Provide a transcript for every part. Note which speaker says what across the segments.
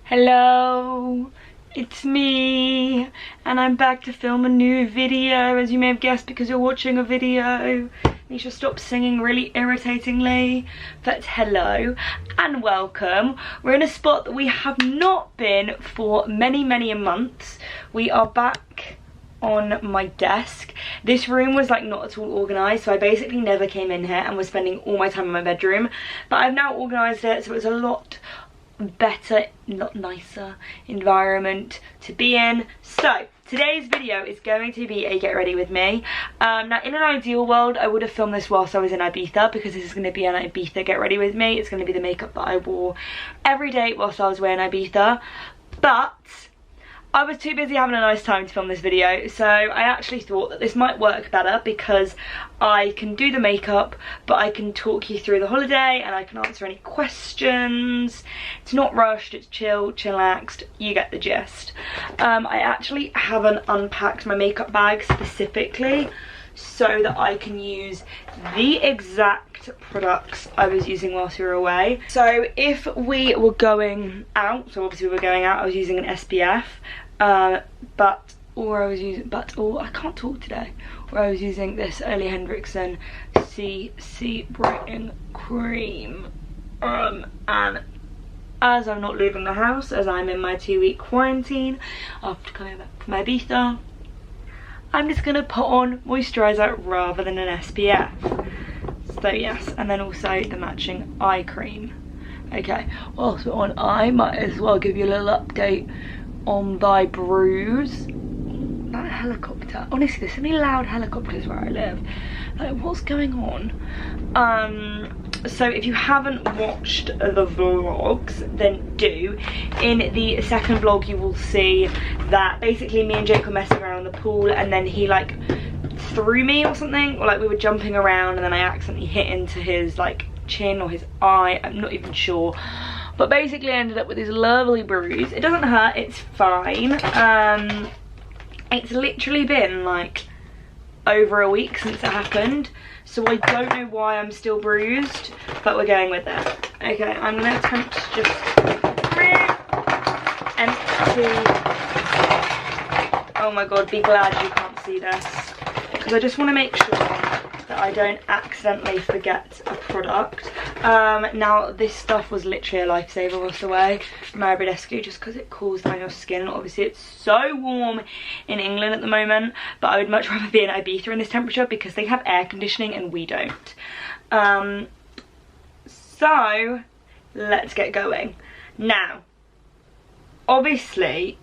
Speaker 1: Hello, it's me, and I'm back to film a new video, as you may have guessed because you're watching a video. Misha, stop singing really irritatingly. But hello and welcome. We're in a spot that we have not been for many a months. We are back on my desk. This room was like not at all organised, so I basically never came in here and was spending all my time in my bedroom, but I've now organised it so it's a lot better, not nicer environment to be in. So today's video is going to be a get ready with me. Now in an ideal world I would have filmed this whilst I was in Ibiza, because this is going to be an Ibiza get ready with me. It's going to be the makeup that I wore every day whilst I was away in Ibiza, but I was too busy having a nice time to film this video, so I actually thought that this might work better because I can do the makeup, but I can talk you through the holiday and I can answer any questions. It's not rushed, it's chill, chillaxed, you get the gist. I actually haven't unpacked my makeup bag specifically so that I can use the exact products I was using whilst we were away. So if we were going out, so obviously we were going out, I was using an SPF, I can't talk today. Or I was using this Early Hendrickson CC Brightening Cream. And as I'm not leaving the house, as I'm in my 2-week quarantine after coming back from Ibiza, I'm just gonna put on moisturiser rather than an SPF. So yes, and then also the matching eye cream. Okay, whilst we're on eye, might as well give you a little update on thy bruise. That helicopter, honestly there's so many loud helicopters where I live, like what's going on? So if you haven't watched the vlogs, then do. In the second vlog you will see that basically me and Jake were messing around in the pool, and then he like threw me or something, or like we were jumping around and then I accidentally hit into his like chin or his eye, I'm not even sure. But basically I ended up with this lovely bruise. It doesn't hurt, it's fine. It's literally been like over a week since it happened, so I don't know why I'm still bruised, but we're going with it. Okay, I'm gonna attempt to just empty. Oh my god, be glad you can't see this, because I just want to make sure that I don't accidentally forget a product. Now this stuff was literally a lifesaver whilst away from Ibiza, just because it cools down your skin. Obviously it's so warm in England at the moment, but I would much rather be in Ibiza in this temperature because they have air conditioning and we don't. So let's get going. Now obviously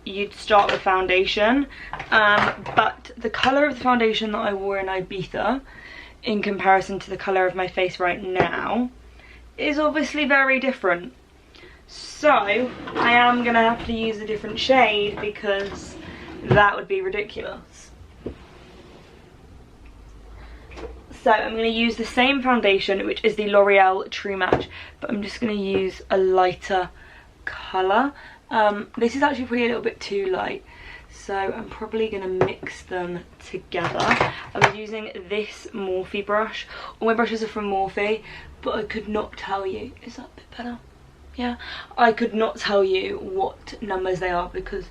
Speaker 1: you'd start with foundation, but the colour of the foundation that I wore in Ibiza in comparison to the colour of my face right now is obviously very different. So I am gonna have to use a different shade because that would be ridiculous. So I'm going to use the same foundation, which is the L'Oreal True Match, but I'm just going to use a lighter colour. This is actually probably a little bit too light, so I'm probably going to mix them together. I was using this Morphe brush. All my brushes are from Morphe, but I could not tell you. Is that a bit better? Yeah. I could not tell you what numbers they are because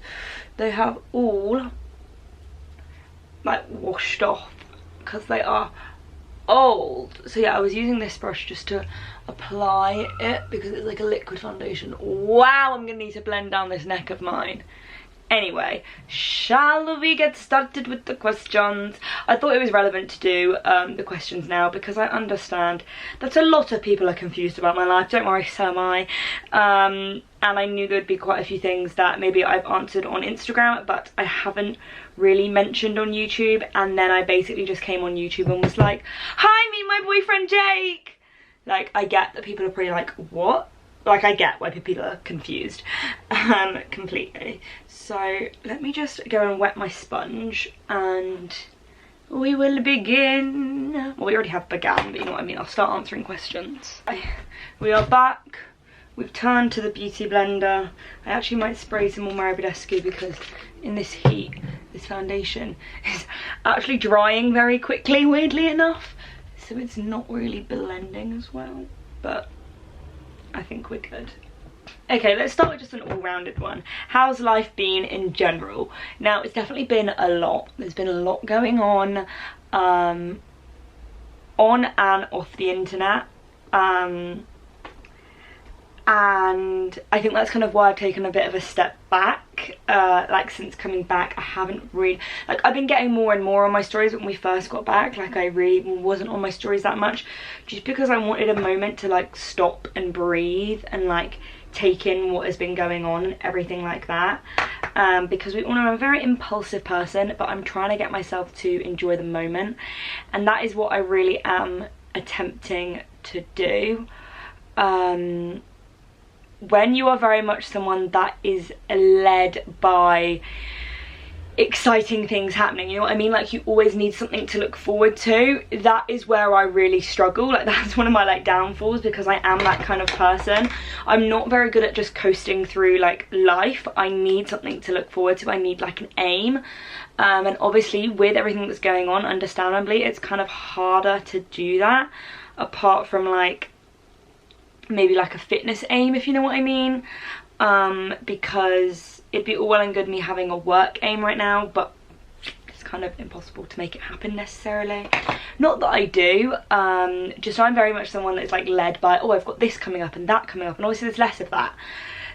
Speaker 1: they have all like washed off because they are old. So yeah, I was using this brush just to apply it because it's like a liquid foundation. Wow, I'm gonna need to blend down this neck of mine. Anyway, shall we get started with the questions? I thought it was relevant to do the questions now because I understand that a lot of people are confused about my life. Don't worry, so am I. And I knew there'd be quite a few things that maybe I've answered on Instagram, but I haven't really mentioned on YouTube. And then I basically just came on YouTube and was like, hi, meet my boyfriend Jake. Like, I get that people are pretty like, what? Like, I get why people are confused completely. So let me just go and wet my sponge and we will begin. Well, we already have began, but you know what I mean, I'll start answering questions. We are back. We've turned to the beauty blender. I actually might spray some more Ibiza because in this heat, this foundation is actually drying very quickly, weirdly enough. So it's not really blending as well, but I think we're good. Okay, let's start with just an all-rounded one. How's life been in general? Now, it's definitely been a lot. There's been a lot going on and off the internet. And I think that's kind of why I've taken a bit of a step back. Like, since coming back, I haven't really, like, I've been getting more and more on my stories. When we first got back, like, I really wasn't on my stories that much, just because I wanted a moment to, like, stop and breathe and, like, take in what has been going on and everything like that. Because we all know I'm a very impulsive person, but I'm trying to get myself to enjoy the moment, and that is what I really am attempting to do. When you are very much someone that is led by exciting things happening, you know what I mean, like, you always need something to look forward to, that is where I really struggle. Like, that's one of my, like, downfalls, because I am that kind of person. I'm not very good at just coasting through, like, life. I need something to look forward to. I need, like, an aim, and obviously with everything that's going on, understandably, it's kind of harder to do that, apart from, like, maybe like a fitness aim, if you know what I mean, because it'd be all well and good me having a work aim right now, but it's kind of impossible to make it happen necessarily. Not that I do, just I'm very much someone that's, like, led by, oh, I've got this coming up and that coming up, and obviously there's less of that.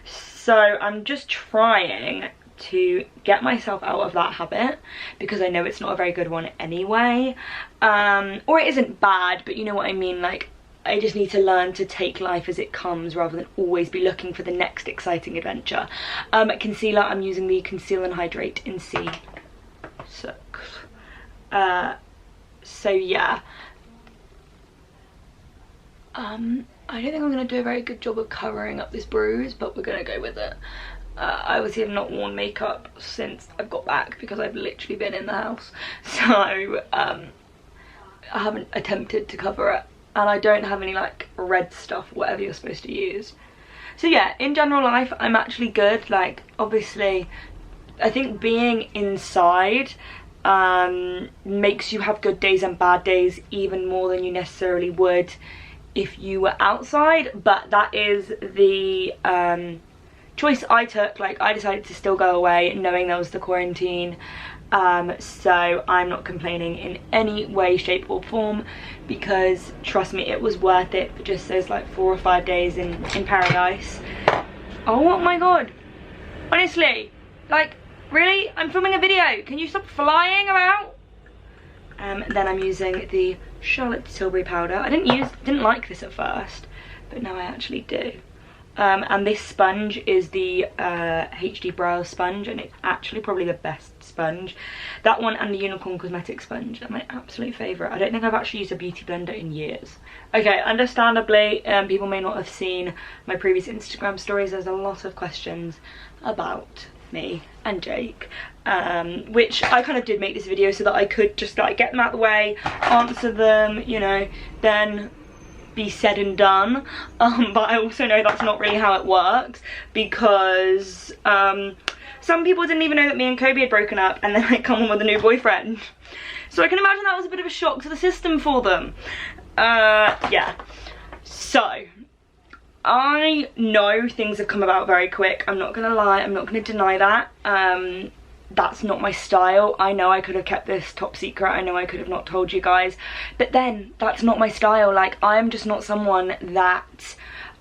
Speaker 1: So I'm just trying to get myself out of that habit, because I know it's not a very good one anyway, or it isn't bad, but you know what I mean, like, I just need to learn to take life as it comes, rather than always be looking for the next exciting adventure. Concealer, I'm using the Conceal and Hydrate in C6. So yeah. I don't think I'm going to do a very good job of covering up this bruise, but we're going to go with it. I obviously have not worn makeup since I've got back, because I've literally been in the house. So I haven't attempted to cover it. And I don't have any, like, red stuff, whatever you're supposed to use. So yeah, in general life, I'm actually good. Like, obviously, I think being inside makes you have good days and bad days even more than you necessarily would if you were outside. But that is the choice I took. Like, I decided to still go away knowing there was the quarantine. So I'm not complaining in any way, shape or form, because trust me, it was worth it for just those, like, 4 or 5 days in paradise. Oh my god, honestly, like, really, I'm filming a video, can you stop flying about? Then I'm using the Charlotte Tilbury powder. I didn't like this at first, but now I actually do. And this sponge is the HD Brow sponge, and it's actually probably the best sponge. That one and the Unicorn Cosmetics sponge are my absolute favourite. I don't think I've actually used a beauty blender in years. Okay, understandably, people may not have seen my previous Instagram stories. There's a lot of questions about me and Jake, which I kind of did make this video so that I could just, like, get them out of the way, answer them, you know, then be said and done. But I also know that's not really how it works, because some people didn't even know that me and Kobe had broken up, and then I come on with a new boyfriend, so I can imagine that was a bit of a shock to the system for them. Yeah, so I know things have come about very quick. I'm not gonna lie, I'm not gonna deny that. That's not my style. I know I could have kept this top secret. I know I could have not told you guys, but then that's not my style. Like, I'm just not someone that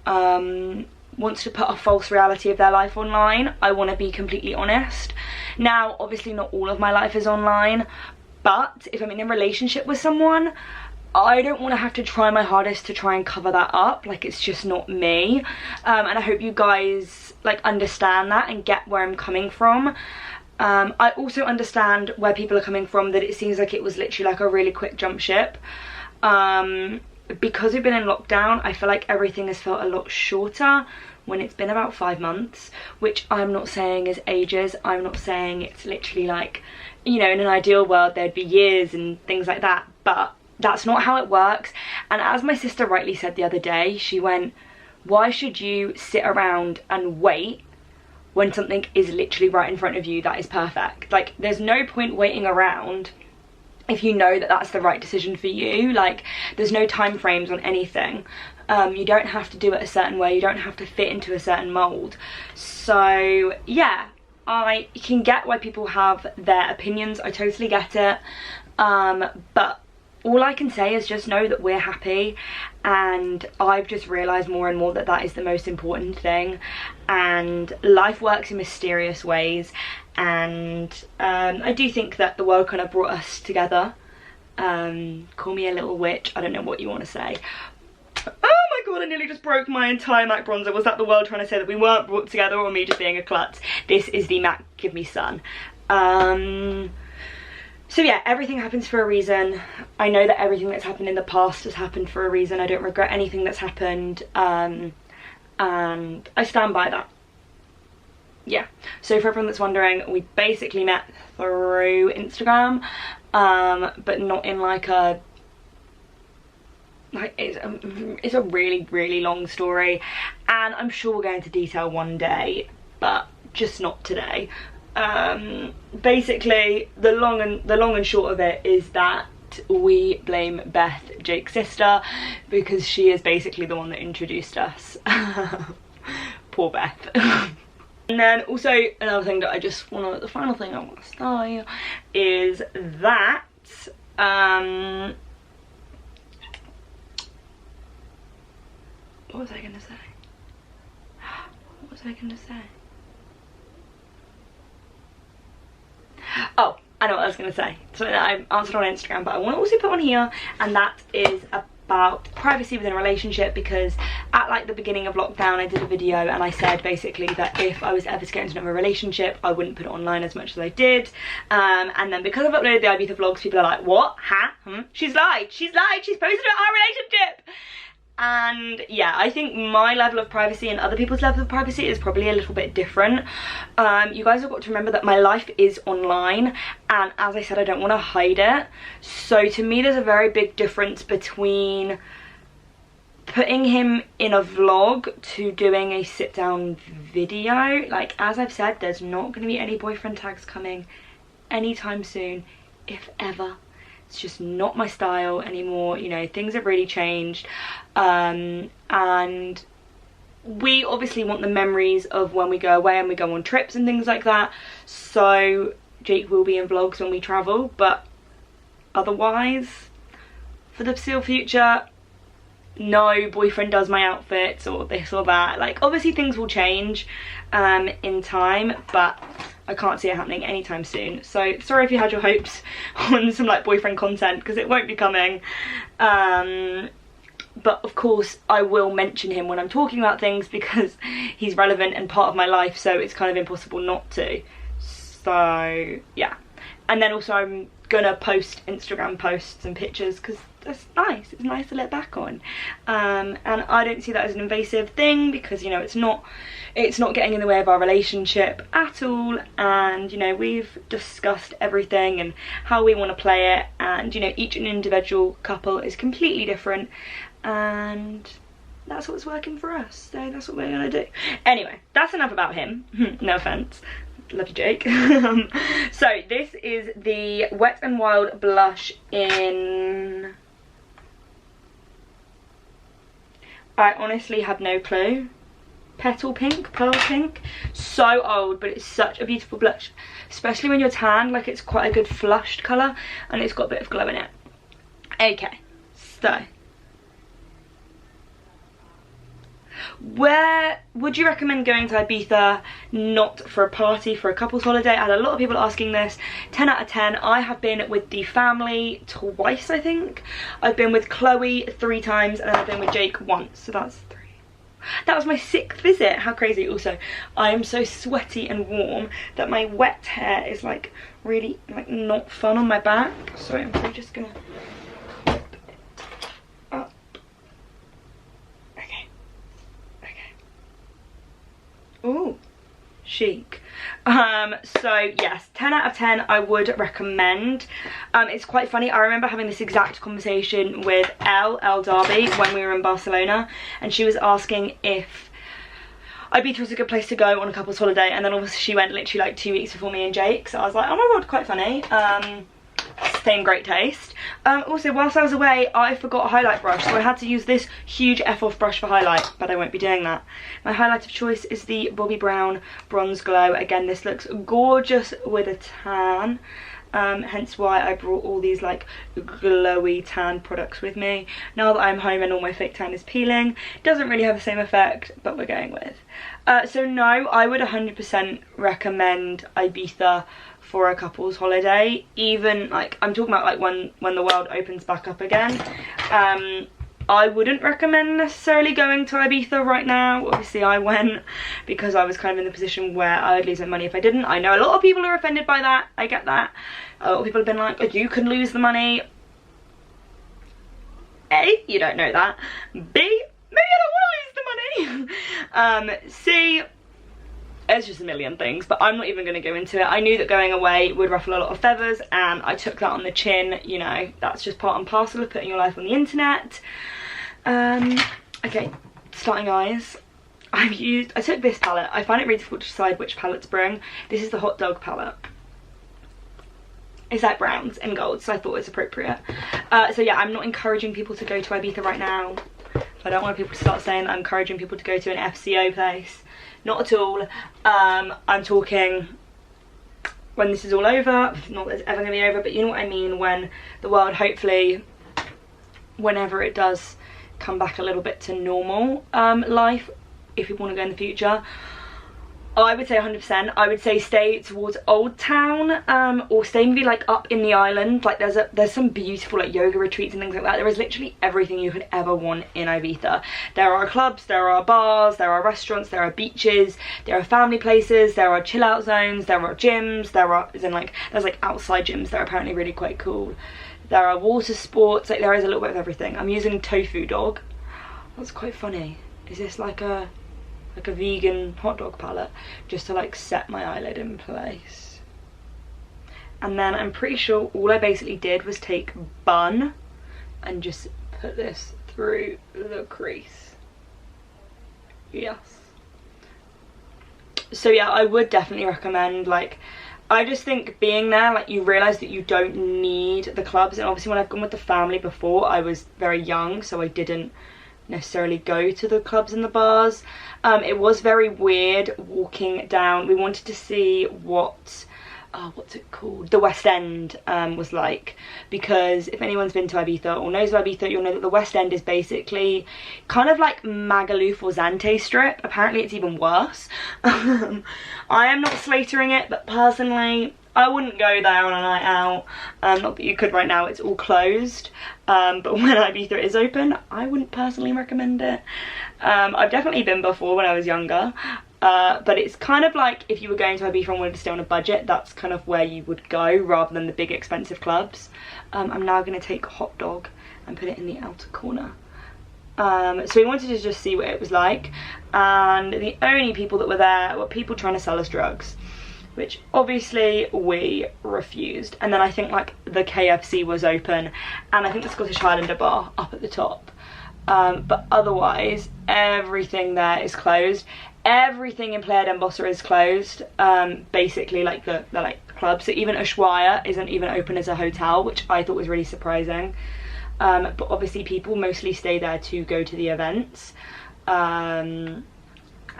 Speaker 1: wants to put a false reality of their life online. I want to be completely honest. Now, obviously not all of my life is online, but if I'm in a relationship with someone, I don't want to have to try my hardest to try and cover that up. Like, it's just not me. And I hope you guys, like, understand that and get where I'm coming from. I also understand where people are coming from, that it seems like it was literally like a really quick jump ship. Because we've been in lockdown, I feel like everything has felt a lot shorter when it's been about 5 months, which I'm not saying is ages. I'm not saying it's literally like, you know, in an ideal world there'd be years and things like that, but that's not how it works. And as my sister rightly said the other day, she went, why should you sit around and wait when something is literally right in front of you that is perfect? Like, there's no point waiting around if you know that that's the right decision for you. Like, there's no time frames on anything. You don't have to do it a certain way, you don't have to fit into a certain mold. So yeah, I can get why people have their opinions, I totally get it, but all I can say is just know that we're happy, and I've just realised more and more that that is the most important thing, and life works in mysterious ways, and I do think that the world kind of brought us together. Call me a little witch, I don't know what you want to say. Oh my god, I nearly just broke my entire MAC bronzer. Was that the world trying to say that we weren't brought together, or me just being a klutz? This is the MAC Give Me Sun. So yeah, everything happens for a reason. I know that everything that's happened in the past has happened for a reason. I don't regret anything that's happened, and I stand by that. Yeah, so for everyone that's wondering, we basically met through Instagram, but not in like a, like, it's a really, really long story, and I'm sure we'll go into detail one day, but just not today. Basically, the long and short of it is that we blame Beth, Jake's sister, because she is basically the one that introduced us. Poor Beth. And then also another thing that I just want to, the final thing I want to say is that what was I going to say? What was I going to say? Oh, I know what I was going to say. Something that I answered on Instagram, but I want to also put on here, and that is about privacy within a relationship, because at like the beginning of lockdown I did a video and I said basically that if I was ever to get into another relationship I wouldn't put it online as much as I did, and then because I've uploaded the Ibiza vlogs, people are like, what? Huh? She's lied, she's posted about our relationship. And yeah, I think my level of privacy and other people's level of privacy is probably a little bit different. You guys have got to remember that my life is online, and as I said, I don't want to hide it. So to me there's a very big difference between putting him in a vlog to doing a sit down video. Like, as I've said, there's not going to be any boyfriend tags coming anytime soon, if ever. It's just not my style anymore, you know, things have really changed, and we obviously want the memories of when we go away and we go on trips and things like that, so Jake will be in vlogs when we travel, but otherwise, for the foreseeable future, no boyfriend does my outfits or this or that. Like, obviously things will change in time, but I can't see it happening anytime soon. So sorry if you had your hopes on some like boyfriend content, because it won't be coming. But of course I will mention him when I'm talking about things, because he's relevant and part of my life, so it's kind of impossible not to. So yeah, and then also I'm gonna post Instagram posts and pictures, because that's nice, it's nice to look back on, and I don't see that as an invasive thing, because, you know, it's not getting in the way of our relationship at all, and, you know, we've discussed everything and how we want to play it, and, you know, each individual couple is completely different, and that's what's working for us, so that's what we're gonna do. Anyway, that's enough about him. No offense, love you, Jake. So this is the Wet n Wild blush in, I honestly have no clue, petal pink, pearl pink. So old, but it's such a beautiful blush, especially when you're tan. Like, it's quite a good flushed colour, and it's got a bit of glow in it. Okay, so where would you recommend going to Ibiza, not for a party, for a couple's holiday? I had a lot of people asking this. 10 out of 10. I have been with the family twice, I think. I've been with Chloe 3 times, and I've been with Jake once, so that's 3. That was my 6th visit. How crazy. Also, I am so sweaty and warm that my wet hair is like really like not fun on my back, so I'm probably just gonna clip it up. Ooh, chic. So yes, 10 out of 10 I would recommend. It's quite funny, I remember having this exact conversation with Elle Darby when we were in Barcelona, and she was asking if Ibiza was a good place to go on a couple's holiday, and then obviously she went literally like 2 weeks before me and Jake, so I was like, oh my god, quite funny. same great taste. Also, whilst I was away, I forgot a highlight brush, so I had to use this huge F-off brush for highlight, but I won't be doing that. My highlight of choice is the Bobbi Brown Bronze Glow. Again, this looks gorgeous with a tan. Hence why I brought all these like glowy tan products with me. Now that I'm home and all my fake tan is peeling, it doesn't really have the same effect, but we're going with. So no, I would 100% recommend Ibiza for a couple's holiday. Even like, I'm talking about like when the world opens back up again. I wouldn't recommend necessarily going to Ibiza right now. Obviously I went because I was kind of in the position where I would lose my money if I didn't. I know a lot of people are offended by that, I get that. A lot of people have been like, oh, you can lose the money. A, you don't know that. B, maybe I don't want to lose the money. C, there's just a million things, but I'm not even going to go into it. I knew that going away would ruffle a lot of feathers, and I took that on the chin. You know, that's just part and parcel of putting your life on the internet. Okay, starting eyes. I took this palette. I find it really difficult to decide which palette to bring. This is the Hot Dog palette. It's like browns and golds, so I thought it was appropriate. So yeah, I'm not encouraging people to go to Ibiza right now. I don't want people to start saying that I'm encouraging people to go to an FCO place. Not at all. I'm talking when this is all over. Not that it's ever going to be over, but you know what I mean. When the world, hopefully, whenever it does come back a little bit to normal life, if you want to go in the future, I would say 100%. I would say stay towards Old Town, or stay maybe like up in the island. Like there's some beautiful like yoga retreats and things like that. There is literally everything you could ever want in Ibiza. There are clubs, there are bars, there are restaurants, there are beaches, there are family places, there are chill out zones, there are gyms, there's like outside gyms that are apparently really quite cool. There are water sports, like there is a little bit of everything. I'm using Tofu Dog. That's quite funny. Is this like a vegan hot dog palette, just to like set my eyelid in place? And then I'm pretty sure all I basically did was take Bun and just put this through the crease. Yes. So yeah, I would definitely recommend, like, I just think being there, like, you realise that you don't need the clubs. And obviously when I've gone with the family before, I was very young, so I didn't necessarily go to the clubs and the bars. It was very weird walking down. We wanted to see what what's it called, the West End was like, because if anyone's been to Ibiza or knows of Ibiza, you'll know that the West End is basically kind of like Magaluf or Zante Strip. Apparently it's even worse. I am not slatering it, but personally I wouldn't go there on a night out. Not that you could right now, it's all closed. But when Ibiza is open, I wouldn't personally recommend it. I've definitely been before when I was younger. But it's kind of like if you were going to Ibiza and wanted to stay on a budget, that's kind of where you would go rather than the big expensive clubs. I'm now going to take Hot Dog and put it in the outer corner. So we wanted to just see what it was like. And the only people that were there were people trying to sell us drugs, which obviously we refused. And then I think like the KFC was open, and I think the Scottish Highlander bar up at the top. But otherwise everything there is closed. Everything in Playa d'Embossa is closed. Basically like the like clubs. So even Ushuaia isn't even open as a hotel, which I thought was really surprising. But obviously people mostly stay there to go to the events. And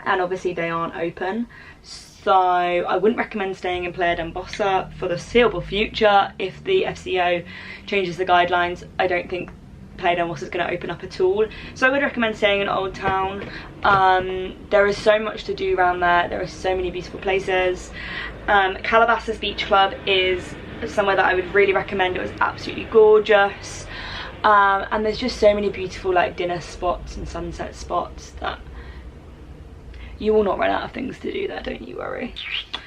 Speaker 1: obviously they aren't open. So I wouldn't recommend staying in Playa d'Embossa for the foreseeable future. If the FCO changes the guidelines, I don't think Playa d'Embossa is going to open up at all. So I would recommend staying in Old Town. There is so much to do around there. There are so many beautiful places. Calabasas Beach Club is somewhere that I would really recommend. It was absolutely gorgeous. And there's just so many beautiful like dinner spots and sunset spots that you will not run out of things to do there, don't you worry.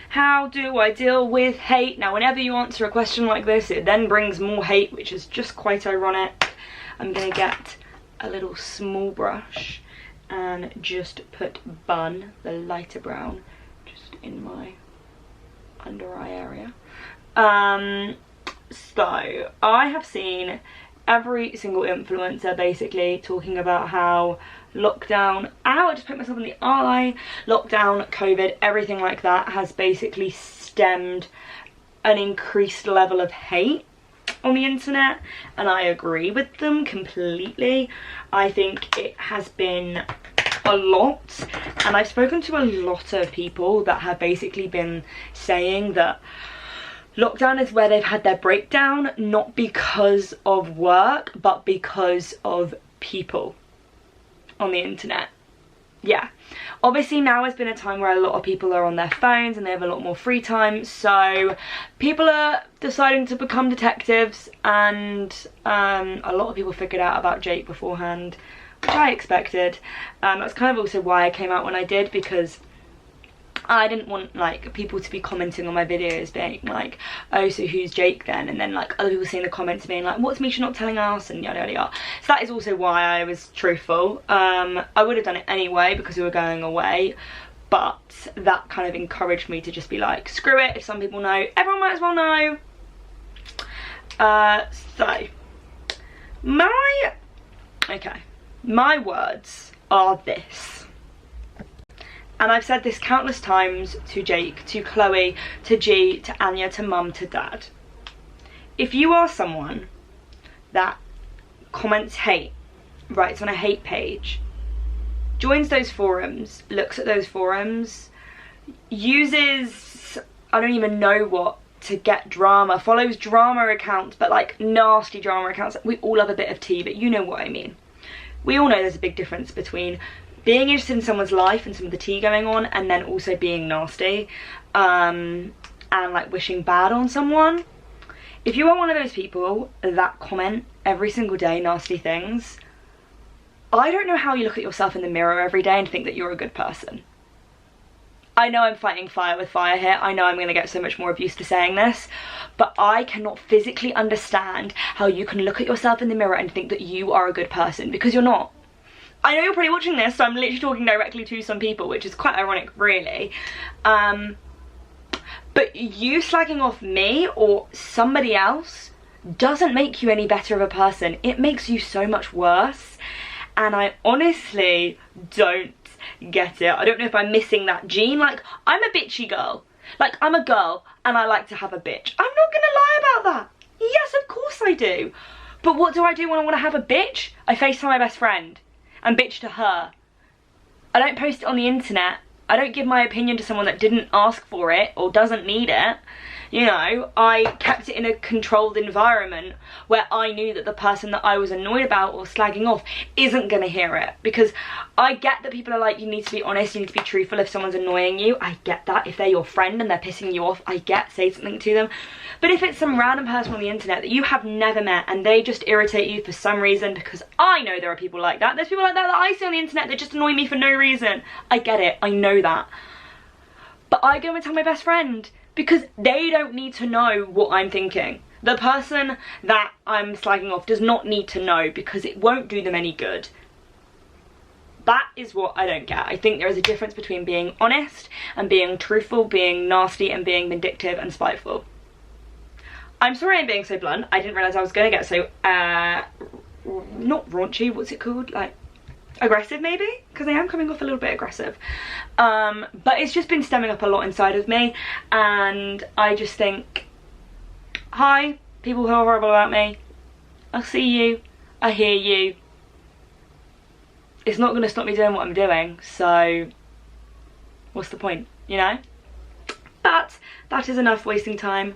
Speaker 1: How do I deal with hate? Now whenever you answer a question like this, it then brings more hate, which is just quite ironic. I'm going to get a little small brush and just put Bun, the lighter brown, just in my under eye area. So I have seen every single influencer basically talking about how lockdown, ow, I just poked myself in the eye, lockdown, COVID, everything like that has basically stemmed an increased level of hate. on the internet, and I agree with them completely. I think it has been a lot, and I've spoken to a lot of people that have basically been saying that lockdown is where they've had their breakdown, not because of work, but because of people on the internet. Yeah, obviously now has been a time where a lot of people are on their phones and they have a lot more free time, so people are deciding to become detectives, and a lot of people figured out about Jake beforehand, which I expected. That's kind of also why I came out when I did, because I didn't want like people to be commenting on my videos being like, oh, so who's Jake then? And then like other people seeing the comments being like, what's Misha not telling us, and yada yada yada. So that is also why I was truthful. I would have done it anyway because we were going away, but that kind of encouraged me to just be like, screw it, if some people know, everyone might as well know. So my words are this. And I've said this countless times to Jake, to Chloe, to G, to Anya, to Mum, to Dad. If you are someone that comments hate, writes on a hate page, joins those forums, looks at those forums, uses, I don't even know what, to get drama, follows drama accounts, but like nasty drama accounts. We all have a bit of tea, but you know what I mean. We all know there's a big difference between being interested in someone's life and some of the tea going on, and then also being nasty and like wishing bad on someone. If you are one of those people that comment every single day nasty things, I don't know how you look at yourself in the mirror every day and think that you're a good person. I know I'm fighting fire with fire here. I know I'm going to get so much more abuse for saying this, but I cannot physically understand how you can look at yourself in the mirror and think that you are a good person, because you're not. I know you're probably watching this, so I'm literally talking directly to some people, which is quite ironic, really. But you slagging off me or somebody else doesn't make you any better of a person. It makes you so much worse. And I honestly don't get it. I don't know if I'm missing that gene. Like, I'm a bitchy girl. Like, I'm a girl and I like to have a bitch. I'm not gonna lie about that. Yes, of course I do. But what do I do when I want to have a bitch? I FaceTime my best friend and bitch to her. I don't post it on the internet. I don't give my opinion to someone that didn't ask for it or doesn't need it. You know, I kept it in a controlled environment where I knew that the person that I was annoyed about or slagging off isn't gonna hear it. Because I get that people are like, you need to be honest, you need to be truthful if someone's annoying you. I get that. If they're your friend and they're pissing you off, I get, say something to them. But if it's some random person on the internet that you have never met and they just irritate you for some reason, because I know there are people like that. There's people like that that I see on the internet that just annoy me for no reason. I get it, I know that. But I go and tell my best friend, because they don't need to know what I'm thinking. The person that I'm slagging off does not need to know, because it won't do them any good. That is what I don't get. I think there is a difference between being honest and being truthful, being nasty and being vindictive and spiteful. I'm sorry I'm being so blunt. I didn't realise I was going to get so, not raunchy, what's it called? Like, aggressive maybe? Because I am coming off a little bit aggressive. But it's just been stemming up a lot inside of me, and I just think, hi, people who are horrible about me. I see you, I hear you. It's not going to stop me doing what I'm doing, so what's the point, you know? But that is enough wasting time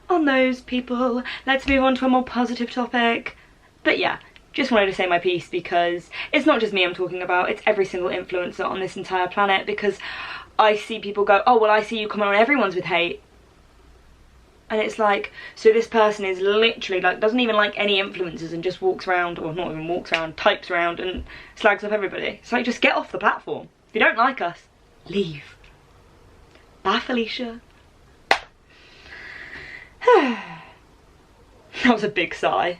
Speaker 1: on those people. Let's move on to a more positive topic. But yeah, just wanted to say my piece, because it's not just me I'm talking about, it's every single influencer on this entire planet. Because I see people go, oh well, I see you comment on everyone's with hate, and it's like, so this person is literally like, doesn't even like any influencers and just walks around, or not even walks around, types around and slags off everybody. It's like, just get off the platform. If you don't like us, leave. Bye, Felicia. That was a big sigh.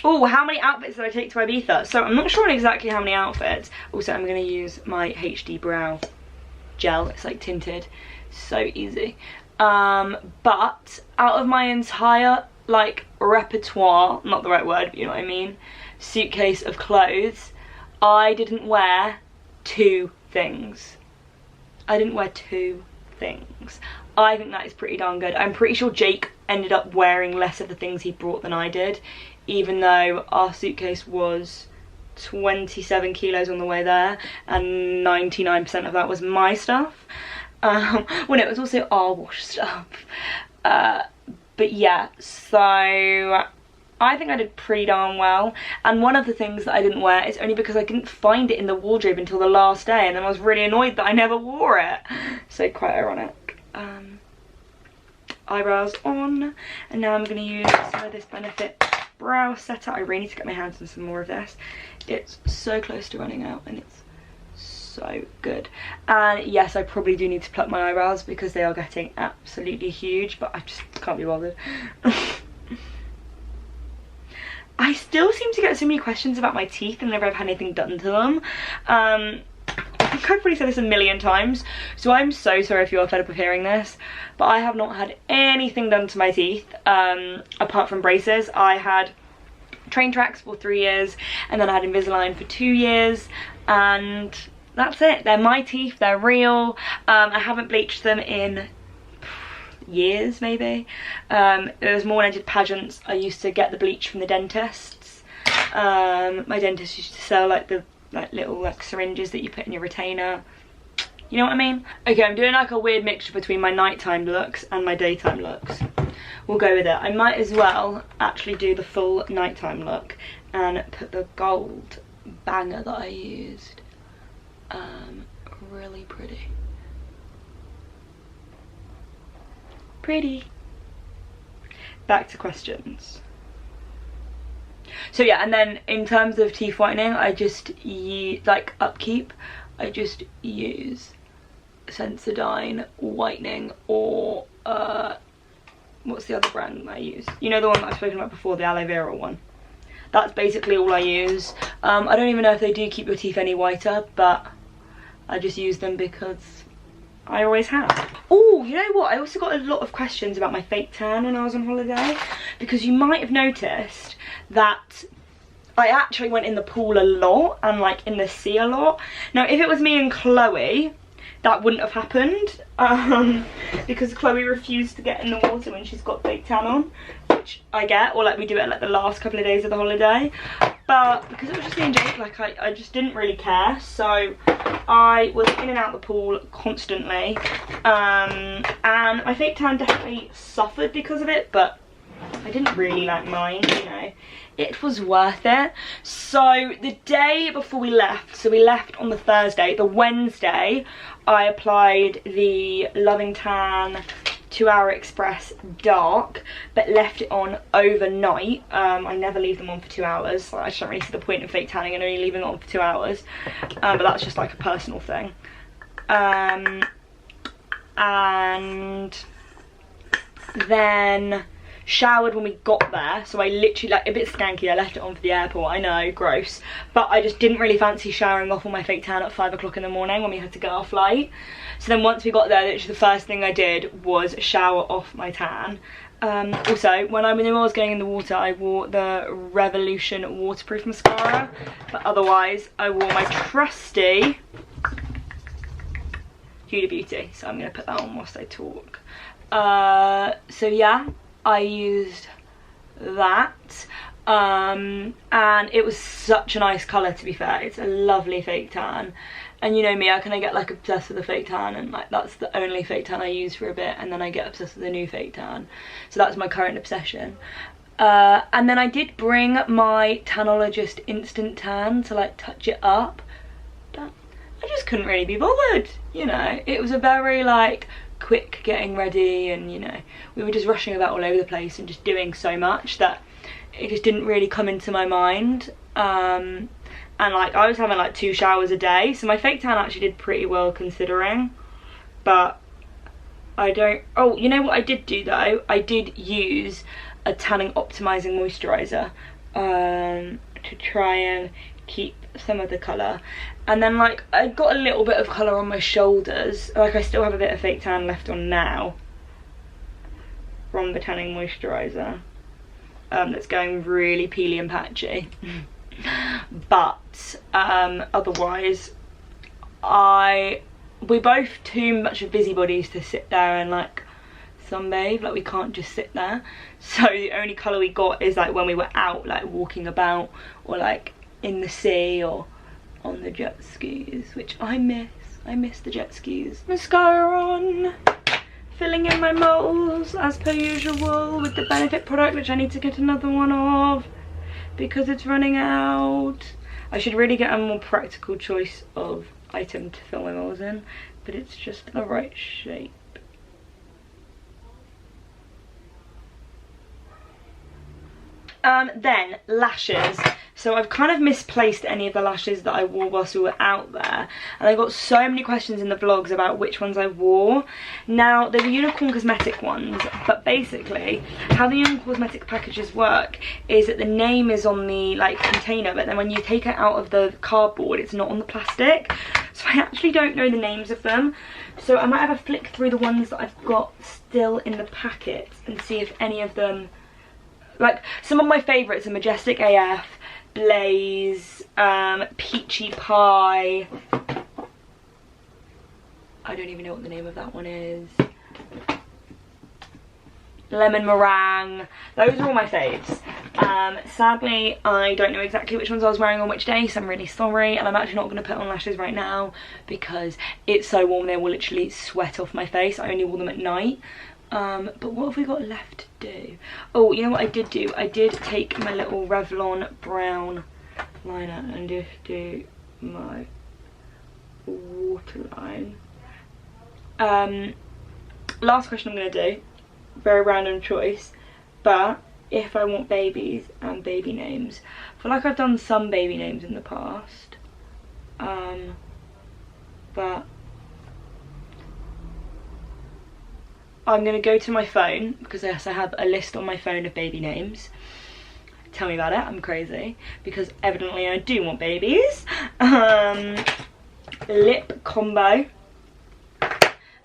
Speaker 1: Oh, how many outfits did I take to Ibiza? So I'm not sure on exactly how many outfits. Also, I'm going to use my HD brow gel. It's like tinted. So easy. But out of my entire like repertoire, not the right word, but you know what I mean, suitcase of clothes, I didn't wear 2 things. I didn't wear 2 things. I think that is pretty darn good. I'm pretty sure Jake ended up wearing less of the things he brought than I did, even though our suitcase was 27 kilos on the way there and 99% of that was my stuff. When it was also our wash stuff. But yeah, so I think I did pretty darn well. And one of the things that I didn't wear is only because I didn't find it in the wardrobe until the last day, and then I was really annoyed that I never wore it. So quite ironic. Eyebrows on, and now I'm going to use some of this Benefit brow setter. I really need to get my hands on some more of this. It's so close to running out and it's so good. And yes, I probably do need to pluck my eyebrows because they are getting absolutely huge, but I just can't be bothered. I still seem to get so many questions about my teeth and whenever I've had anything done to them. I think I've probably said this a million times, so I'm so sorry if you're fed up of hearing this, but I have not had anything done to my teeth apart from braces. I had train tracks for 3 years, and then I had Invisalign for 2 years, and that's it. They're my teeth, they're real. I haven't bleached them in years, maybe. It was more when I did pageants. I used to get the bleach from the dentists. My dentist used to sell like the little syringes that you put in your retainer. You know what I mean? Okay, I'm doing like a weird mixture between my nighttime looks and my daytime looks. We'll go with it. I might as well actually do the full nighttime look and put the gold banger that I used. Really pretty. Pretty. Back to questions. So yeah, and then in terms of teeth whitening, I just use, like upkeep, I just use Sensodyne whitening, or what's the other brand I use? You know, the one that I've spoken about before, the aloe vera one. That's basically all I use. I don't even know if they do keep your teeth any whiter, but I just use them because I always have. Oh, you know what? I also got a lot of questions about my fake tan when I was on holiday, because you might have noticed that I actually went in the pool a lot and like in the sea a lot. Now, if it was me and Chloe, that wouldn't have happened, because Chloe refused to get in the water when she's got fake tan on, which I get, or like we do it like the last couple of days of the holiday. But because it was just me and Jake, like I just didn't really care, so I was in and out the pool constantly, and my fake tan definitely suffered because of it, but I didn't really like mind, you know. It was worth it. So the day before we left, so we left on the Thursday, the Wednesday, I applied the Loving Tan 2 Hour Express Dark, but left it on overnight. I never leave them on for 2 hours. I just don't really see the point in fake tanning and only leaving it on for 2 hours. But that's just like a personal thing. And then showered when we got there, so I literally, like, a bit skanky, I left it on for the airport, I know, gross, but I just didn't really fancy showering off all my fake tan at 5 o'clock in the morning when we had to get our flight. So then once we got there, literally the first thing I did was shower off my tan. Also, when I was going in the water, I wore the Revolution waterproof mascara, but otherwise I wore my trusty Huda Beauty, so I'm going to put that on whilst I talk. So yeah, I used that, and it was such a nice colour, to be fair. It's a lovely fake tan, and you know me, I kind of get like obsessed with the fake tan, and like that's the only fake tan I use for a bit, and then I get obsessed with the new fake tan, so that's my current obsession. And then I did bring my Tanologist Instant Tan to like touch it up, but I just couldn't really be bothered, you know. It was a very like quick getting ready, and you know, we were just rushing about all over the place and just doing so much that it just didn't really come into my mind. And like I was having like 2 showers a day, so my fake tan actually did pretty well considering. But I don't, oh, you know what I did do though? I did use a tanning optimizing moisturizer to try and keep some of the colour, and then like I got a little bit of colour on my shoulders. Like I still have a bit of fake tan left on now from the tanning moisturiser, that's going really peely and patchy. But otherwise I we're both too much of busybodies to sit there and like sunbathe. Like we can't just sit there, so the only colour we got is like when we were out like walking about, or like in the sea, or on the jet skis, which I miss the jet skis. Mascara on, filling in my moles as per usual with the Benefit product, which I need to get another one of because it's running out. I should really get a more practical choice of item to fill my moles in, but it's just the right shape. Then lashes. So I've kind of misplaced any of the lashes that I wore whilst we were out there, and I got so many questions in the vlogs about which ones I wore. Now they're the Unicorn Cosmetic ones, but basically how the Unicorn Cosmetic packages work is that the name is on the like container, but then when you take it out of the cardboard it's not on the plastic, so I actually don't know the names of them. So I might have a flick through the ones that I've got still in the packet and see if any of them, like some of my favourites are Majestic AF, Blaze, Peachy Pie, I don't even know what the name of that one is, Lemon Meringue. Those are all my faves. Sadly I don't know exactly which ones I was wearing on which day, so I'm really sorry, and I'm actually not going to put on lashes right now because it's so warm they will literally sweat off my face. I only wore them at night. But what have we got left to do? Oh, you know what I did do? I did take my little Revlon brown liner and just do my waterline. Last question I'm going to do, very random choice, but if I want babies and baby names. I feel like I've done some baby names in the past, but I'm going to go to my phone, because yes, I have a list on my phone of baby names. Tell me about it, I'm crazy, because evidently I do want babies. Lip combo.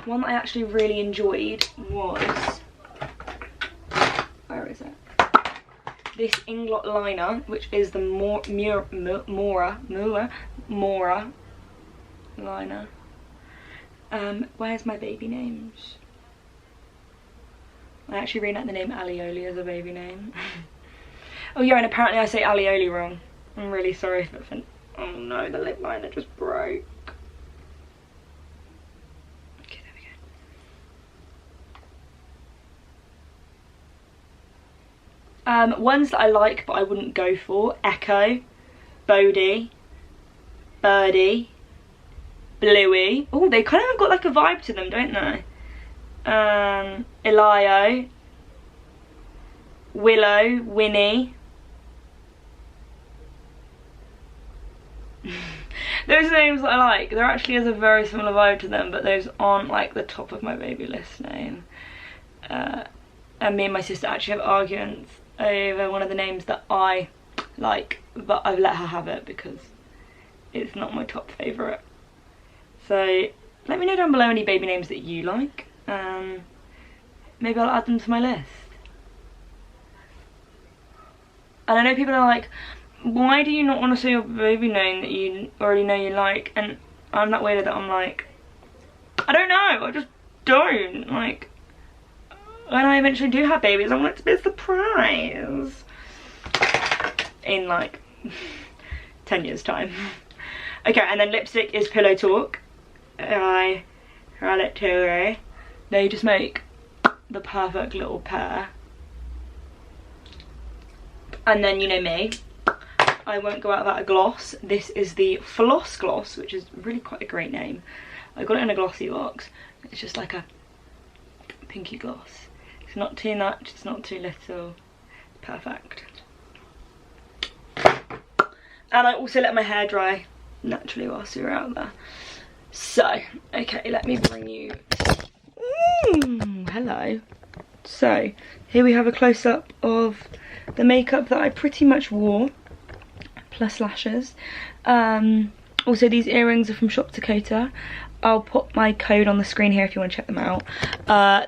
Speaker 1: One that I actually really enjoyed was, where is it? This Inglot liner, which is the Mora liner. Where's my baby names? I actually really like the name Elllooo as a baby name. Oh yeah, and apparently I say Elllooo wrong. I'm really sorry if it's oh no, the lip liner just broke. Okay, there we go. Ones that I like but I wouldn't go for: Echo, Bodhi, Birdie, Bluey. Oh, they kind of have got like a vibe to them, don't they? Elliooo, Willow, Winnie. Those are names that I like. There actually is a very similar vibe to them, but those aren't like the top of my baby list name. And me and my sister actually have arguments over one of the names that I like, but I've let her have it because it's not my top favourite. So let me know down below any baby names that you like. Maybe I'll add them to my list. And I know people are like, why do you not want to say your baby name that you already know you like? And I'm that way that I'm like, I don't know, I just don't. Like, when I eventually do have babies, I want it to be a surprise. In like 10 years time. Okay, and then lipstick is Pillow Talk. I ran it too. They just make the perfect little pair. And then you know me, I won't go out without a gloss. This is the Floss Gloss, which is really quite a great name. I got it in a glossy box. It's just like a pinky gloss. It's not too much, it's not too little. Perfect. And I also let my hair dry naturally whilst we were out there. So, okay, let me bring you... hello. So, here we have a close-up of the makeup that I pretty much wore, plus lashes. Also, these earrings are from Shop Dakota. I'll put my code on the screen here if you want to check them out.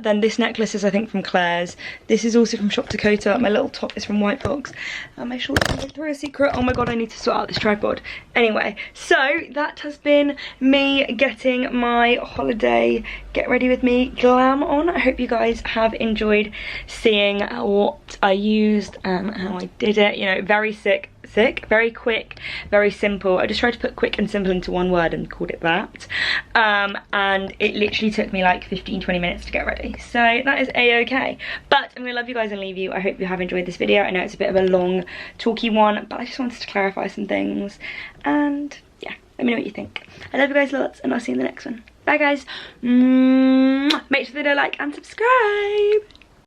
Speaker 1: Then this necklace is I think from Claire's. This is also from Shop Dakota. My little top is from White Box. And my shorts from Victoria's Secret. Oh my god, I need to sort out this tripod. Anyway, so that has been me getting my holiday get ready with me glam on. I hope you guys have enjoyed seeing what I used and how I did it. You know, very very quick, very simple. I just tried to put quick and simple into one word and called it that. And it literally took me like 15-20 minutes to get ready, so that is a-okay. But I'm gonna love you guys and leave you. I hope you have enjoyed this video. I know it's a bit of a long talky one, but I just wanted to clarify some things, and yeah, let me know what you think. I love you guys lots, and I'll see you in the next one. Bye guys. Make sure to like and subscribe.